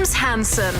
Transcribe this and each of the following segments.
James Hanson.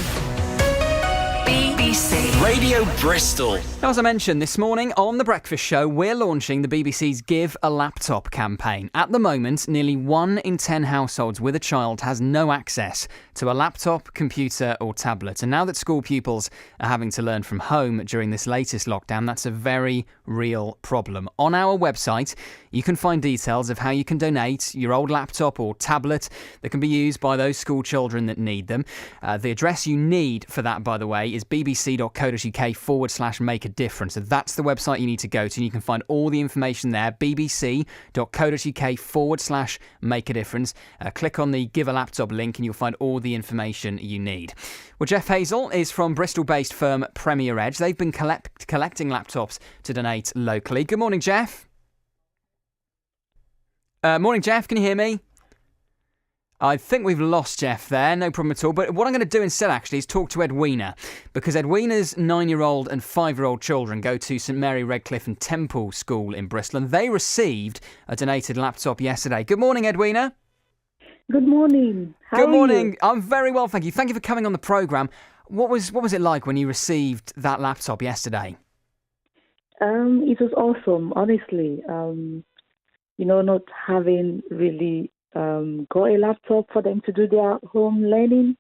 BBC Radio Bristol. Now, as I mentioned this morning on The Breakfast Show, we're launching the BBC's Give a Laptop campaign. At the moment, nearly 1 in 10 households with a child has no access to a laptop, computer or tablet. And now that school pupils are having to learn from home during this latest lockdown, that's a very real problem. On our website, you can find details of how you can donate your old laptop or tablet that can be used by those school children that need them. The address you need for that, by the way, is bbc.co.uk/make a difference. So that's the website you need to go to, and you can find all the information there, bbc.co.uk/make a difference. Click on the Give a Laptop link and you'll find all the information you need. Well, Jeff Hazel is from Bristol-based firm Premier Edge. They've been collecting laptops to donate locally. Good morning, Jeff. Morning, Jeff. Can you hear me? I think we've lost Jeff there, no problem at all. But what I'm going to do instead, actually, is talk to Edwina, because Edwina's 9-year-old and 5-year-old children go to St Mary Redcliffe and Temple School in Bristol, and they received a donated laptop yesterday. Good morning, Edwina. Good morning. Good morning. I'm very well, thank you. Thank you for coming on the programme. What was it like when you received that laptop yesterday? It was awesome, honestly. Not having really got a laptop for them to do their home learning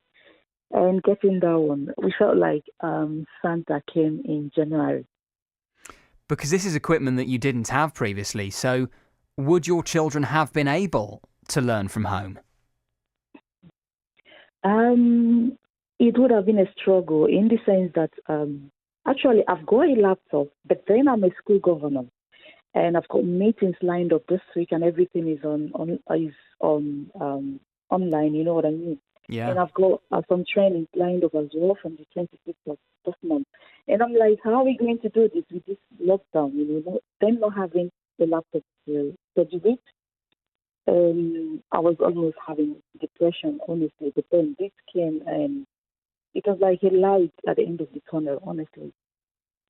and getting that one. We felt like Santa came in January. Because this is equipment that you didn't have previously, so would your children have been able to learn from home? It would have been a struggle in the sense that actually I've got a laptop, but then I'm a school governor. And I've got meetings lined up this week, and everything is online. You know what I mean? Yeah. And I've got some trainings lined up as well from the 26th of this month. And I'm like, how are we going to do this with this lockdown? Them not having the laptop to study with. I was almost having depression, honestly. But then this came, and it was like a light at the end of the tunnel, honestly.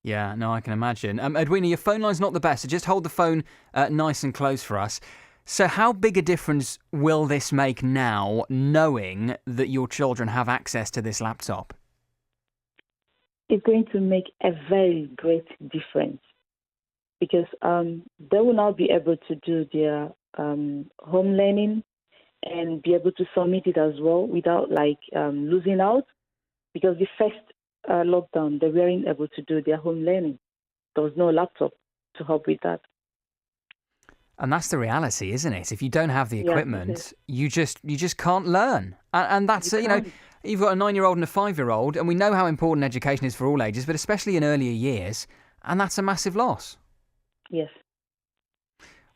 Yeah, no, I can imagine. Edwina, your phone line's not the best, so just hold the phone nice and close for us. So how big a difference will this make now, knowing that your children have access to this laptop? It's going to make a very great difference, because they will now be able to do their home learning and be able to submit it as well without losing out, because the first lockdown, they weren't able to do their home learning. There was no laptop to help with that. And that's the reality, isn't it? If you don't have the equipment, you just can't learn. And that's, you've got a 9-year-old and a 5-year-old, and we know how important education is for all ages, but especially in earlier years, and that's a massive loss. Yes.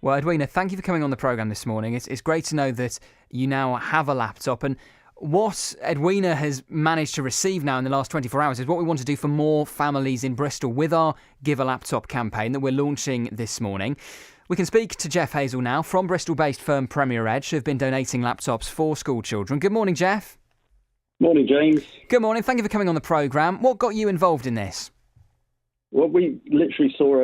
Well, Edwina, thank you for coming on the programme this morning. It's great to know that you now have a laptop, and what Edwina has managed to receive now in the last 24 hours is what we want to do for more families in Bristol with our Give a Laptop campaign that we're launching this morning. We can speak to Jeff Hazel now from Bristol-based firm Premier Edge, who have been donating laptops for school children. Good morning, Jeff. Morning, James. Good morning. Thank you for coming on the programme. What got you involved in this? Well, we literally saw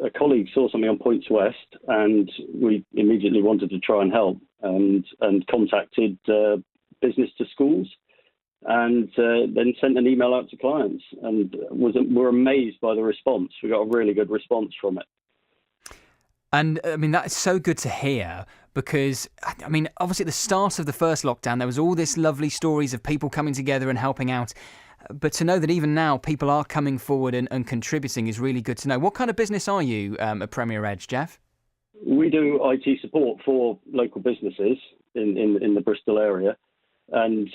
a colleague saw something on Points West, and we immediately wanted to try and help, and contacted business to schools, and then sent an email out to clients, and were amazed by the response. We got a really good response from it. And I mean, that is so good to hear, because I mean, obviously at the start of the first lockdown, there was all this lovely stories of people coming together and helping out. But to know that even now people are coming forward and contributing is really good to know. What kind of business are you at Premier Edge, Jeff? We do IT support for local businesses in the Bristol area, and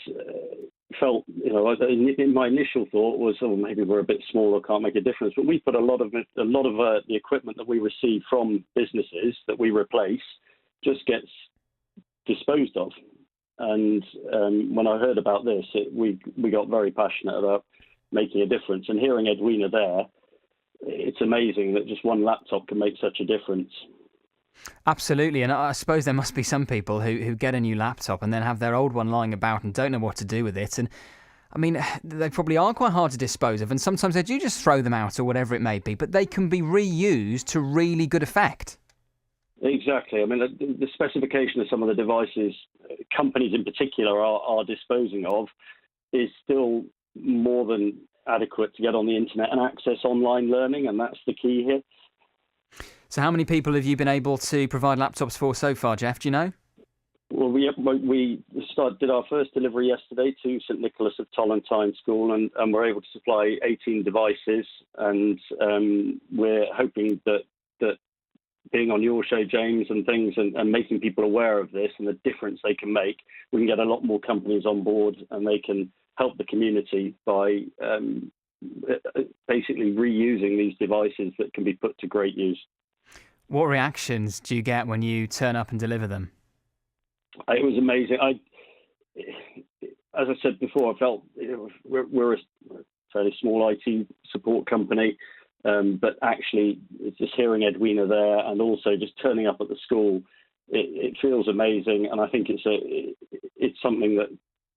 felt, my initial thought was, maybe we're a bit small or can't make a difference. But we put a lot of the equipment that we receive from businesses that we replace just gets disposed of. And when I heard about this, we got very passionate about making a difference. And hearing Edwina there, it's amazing that just one laptop can make such a difference. Absolutely. And I suppose there must be some people who get a new laptop and then have their old one lying about and don't know what to do with it. And I mean, they probably are quite hard to dispose of, and sometimes they do just throw them out or whatever it may be, but they can be reused to really good effect. Exactly. I mean, the specification of some of the devices companies in particular are disposing of is still more than adequate to get on the internet and access online learning, and that's the key here. So how many people have you been able to provide laptops for so far, Jeff? Do you know? Well, we did our first delivery yesterday to St Nicholas of Tollentine School, and we're able to supply 18 devices, and we're hoping that being on your show, James, and things, and making people aware of this and the difference they can make, we can get a lot more companies on board, and they can help the community by basically reusing these devices that can be put to great use. What reactions do you get when you turn up and deliver them? It was amazing. As I said before, I felt we're a fairly small IT support company, but actually just hearing Edwina there and also just turning up at the school, it feels amazing, and I think it's something that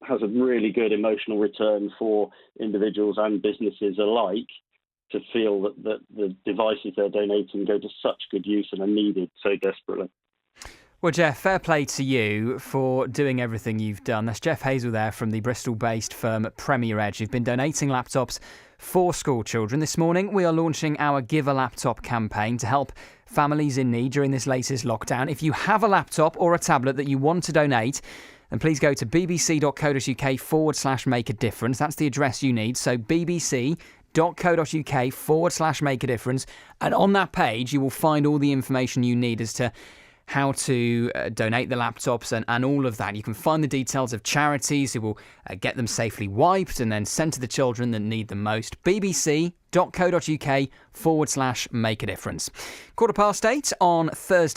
has a really good emotional return for individuals and businesses alike, to feel that the devices they're donating go to such good use and are needed so desperately. Well, Jeff, fair play to you for doing everything you've done. That's Jeff Hazel there from the Bristol-based firm Premier Edge, who've been donating laptops for school children. This morning, we are launching our Give a Laptop campaign to help families in need during this latest lockdown. If you have a laptop or a tablet that you want to donate, then please go to bbc.co.uk/make a difference. That's the address you need. So bbc.co.uk/make a difference. And on that page, you will find all the information you need as to how to donate the laptops and all of that. You can find the details of charities who will get them safely wiped and then sent to the children that need them most. bbc.co.uk/make a difference. 8:15 on Thursday.